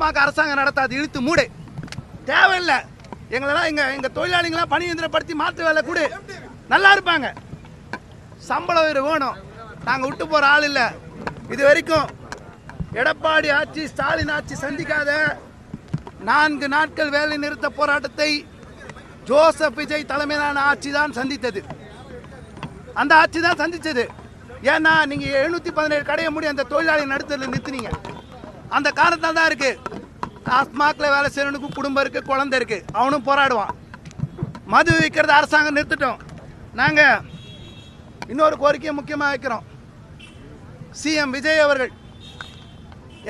டாஸ்மாக் அரசாங்கம் நடத்தாது, இழுத்து மூடு, தேவையில்லை. எங்களெல்லாம் எங்க தொழிலாளிகளாம் பணியந்திரப்படுத்தி மாற்று வேலை கொடு, நல்லா இருப்பாங்க. சம்பள உயர்வு வேணும், நாங்கள் விட்டு போகிற ஆள் இல்லை. இது வரைக்கும் எடப்பாடி ஆட்சி, ஸ்டாலின் ஆட்சி சந்திக்காத 4 நாட்கள் வேலை நிறுத்த போராட்டத்தை ஜோசப் விஜய் தலைமையிலான ஆட்சி தான் சந்தித்தது. அந்த ஆட்சி தான் சந்திச்சது. ஏன்னா நீங்க 717 கடையை மூடி அந்த தொழிலாளி நடுத்தரில் நிறுத்தினீங்க. அந்த காரணத்தால் தான் இருக்கு. டாஸ்மாக்ல வேலை செய்யறவனுக்கு குடும்பம் இருக்கு, குழந்தை இருக்கு, அவனும் போராடுவான். மது விற்கிறத அரசாங்கம் நிறுத்திட்டோம். நாங்க இன்னொரு கோரிக்கையை முக்கியமாக வைக்கிறோம். சிஎம் விஜய் அவர்கள்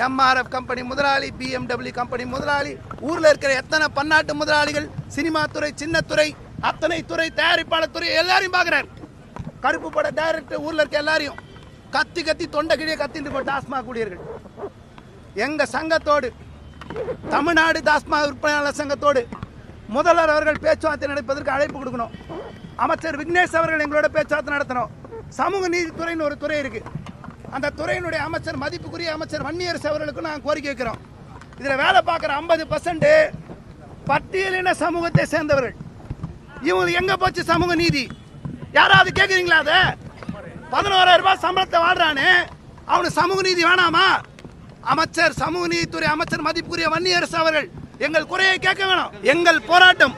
எம்ஆர்எஃப் கம்பெனி முதலாளி, BMW கம்பெனி முதலாளி, ஊர்ல இருக்கிற எத்தனை பன்னாட்டு முதலாளிகள், சினிமா துறை, சின்னத்துறை, அத்தனை துறை, தயாரிப்பாளர் துறை எல்லாரையும் பார்க்கிறார். கருப்பு பட டைரக்டர், ஊர்ல இருக்க எல்லாரையும் கத்தி கத்தி தொண்டை கிழிய கத்திட்டு டாஸ்மாக் ஊழியர்கள் எங்க சங்கத்தோடு, தமிழ்நாடு டாஸ்மாக் விற்பனையாளர் சங்கத்தோடு முதல்வர் அவர்கள் பேச்சுவார்த்தை நடப்பதற்கு அழைப்பு கொடுக்கணும். அமைச்சர் விக்னேஷ் அவர்கள் எங்களோட பேச்சுவார்த்தை நடத்தணும். சமூக நீதித்துறைன்னு ஒரு துறை இருக்கு. அந்த துறையினுடைய அமைச்சர், மதிப்புக்குரிய அமைச்சர் வன்னியரசு அவர்களுக்கும் நாங்கள் கோரிக்கை வைக்கிறோம். இதில் வேலை பார்க்குற 50% பட்டியலின சமூகத்தை சேர்ந்தவர்கள். இவங்க எங்க போச்சு சமூக நீதி? யாராவது கேட்குறீங்களா? அதை 11,000 ரூபாய் சம்பளத்தை வாழ்றானே, அவனுக்கு சமூக நீதி வேணாமா? அமைச்சர், சமூக நீதித்துறை அமைச்சர் மதிப்புக்குரிய வன்னியரசு அவர்கள் எங்கள் குறையை கேட்க வேணும். எங்கள் போராட்டம்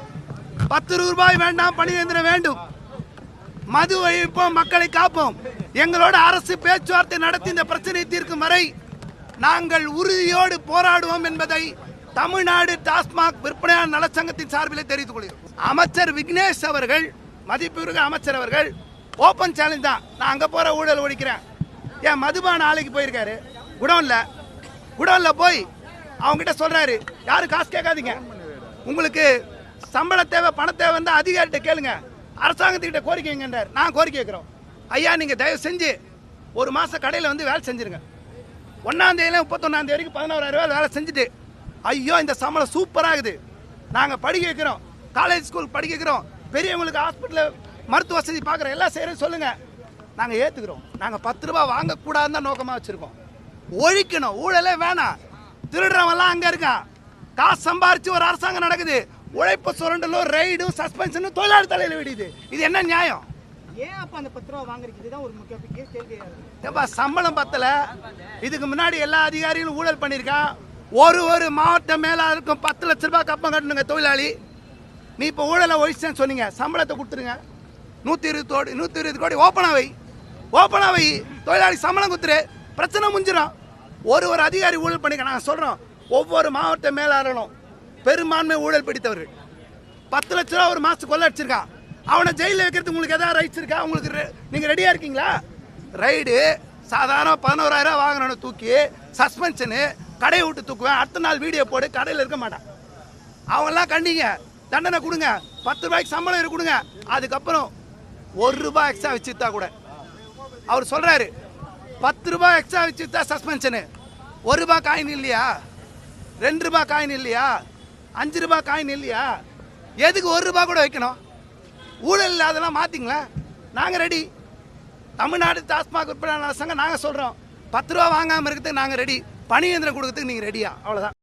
10 ரூபாய் வேண்டாம், பணியந்திரம் வேண்டும், மது ஒழிப்போம், மக்களை காப்போம். எங்களோட அரசு பேச்சுவார்த்தை நடத்தி இந்த பிரச்சனையை தீர்க்கும் வரை நாங்கள் உறுதியோடு போராடுவோம் என்பதை தமிழ்நாடு டாஸ்மாக் விற்பனையாளர் நலச்சங்கத்தின் சார்பில் தெரிவித்துக் கொள்கிறோம். அமைச்சர் விக்னேஷ் அவர்கள், மதிப்புமிகு அமைச்சர் அவர்கள் ஓபன் சேலஞ்ச் தான், நான் அங்க போற ஊழல் ஒழிக்கிறேன். ஏன் மதுபான ஆலைக்கு போயிருக்காரு, குடோன்ல போய் அவங்க கிட்ட சொல்றாரு, யாரும் காசு கேட்காதீங்க, உங்களுக்கு சம்பள தேவை, பண தேவை இருந்தால் அதிகாரிகிட்ட கேளுங்க, அரசாங்கத்துக்கிட்ட கோரிக்கை வைங்கன்றார். நான் கோரிக்கை வைக்கிறோம், ஐயா நீங்க தயவு செஞ்சு 1 மாசம் கடையில் வந்து வேலை செஞ்சிருங்க. 1ஆம் தேதியில 31ஆம் தேதி வரைக்கும் 11,000 ரூபாய் வேலை செஞ்சுட்டு, ஐயோ இந்த சம்பளம் சூப்பராக இருக்குது, நாங்கள் படிக்க வைக்கிறோம், காலேஜ் ஸ்கூல் படிக்க வைக்கிறோம், பெரியவங்களுக்கு ஹாஸ்பிட்டலில் மருத்துவ வசதி பார்க்குறோம், எல்லாம் செய்கிறேன்னு சொல்லுங்க, நாங்கள் ஏற்றுக்கிறோம். நாங்கள் 10 ரூபாய் வாங்கக்கூடாதுன்னு தான் நோக்கமாக வச்சுருக்கோம். ஒழிக்கணும், ஊழலே வேணாம். திருடுறவெல்லாம் அங்கே இருக்கான், காசு சம்பாரிச்சு ஒரு அரசாங்கம் நடக்குது, உழைப்பு சுரண்டலும் ரைடும் சஸ்பென்ஷனும் தொழிலாளி தலையில் விடுது. இது என்ன நியாயம்? ஏன் அப்ப அந்த 10 ரூபா வாங்குறீங்க? தான் ஒரு முக்கிய கேள்வியா இருக்கு. சம்பளம் பத்தல, இதுக்கு முன்னாடி எல்லா அதிகாரிகளும் ஊழல் பண்ணியிருக்கான். ஒரு மாவட்ட மேலாளருக்கும் 10 லட்ச ரூபாய் கப்பம் கட்டணுங்க தொழிலாளி. நீ இப்போ ஊழலை ஒழிச்சேன்னு சொன்னீங்க, சம்பளத்தை கொடுத்துருங்க, 120 கோடி ஓப்பனா வை, தொழிலாளி சம்பளம் கொடுத்துரு, பிரச்சனை முடிஞ்சிடும். ஒரு அதிகாரி ஊழல் பண்ணிக்க. நாங்கள் சொல்றோம், ஒவ்வொரு மாவட்ட மேலாளரும் பெரும்பான்மை ஊழல் பிடித்தவர்கள் 10 லட்ச ரூபா ஒரு மாசத்துக்கு கொள்ள அடிச்சிருக்கான். அவனை ஜெயிலில் வைக்கிறதுக்கு உங்களுக்கு ஏதாவது ரைட்ஸ் இருக்கா? உங்களுக்கு நீங்க ரெடியா இருக்கீங்களா? ரைடு சாதாரண 11,000 ரூபாய் வாங்கினவனை தூக்கி சஸ்பென்ஷனு, கடையை விட்டு தூக்குவேன், அடுத்த நாள் வீடியோ போடு, கடையில் இருக்க மாட்டான். அவங்கெல்லாம் கண்டிங்க, தண்டனை கொடுங்க, 10 ரூபாய்க்கு சம்பளம் கொடுங்க. அதுக்கப்புறம் 1 ரூபாய் எக்ஸ்ட்ரா வச்சுட்டா கூட அவர் சொல்றாரு, 10 ரூபாய் எக்ஸ்ட்ரா வச்சுட்டா சஸ்பென்ஷனு, 1 ரூபாய் காயின் இல்லையா, 2 ரூபாய் காயின் இல்லையா, 5 ரூபாய் காயின் இல்லையா, எதுக்கு 1 ரூபாய் கூட வைக்கணும்? ஊழல் இல்லாதெல்லாம் மாத்திங்களா? நாங்க ரெடி. தமிழ்நாடு டாஸ்மாக் விற்பனையாளர் சங்கம் நாங்க சொல்றோம், 10 ரூபாய் வாங்காம இருக்கிறதுக்கு நாங்க ரெடி, பணியந்திரம் கொடுக்கறதுக்கு நீங்க ரெடியா? அவ்வளவுதான்.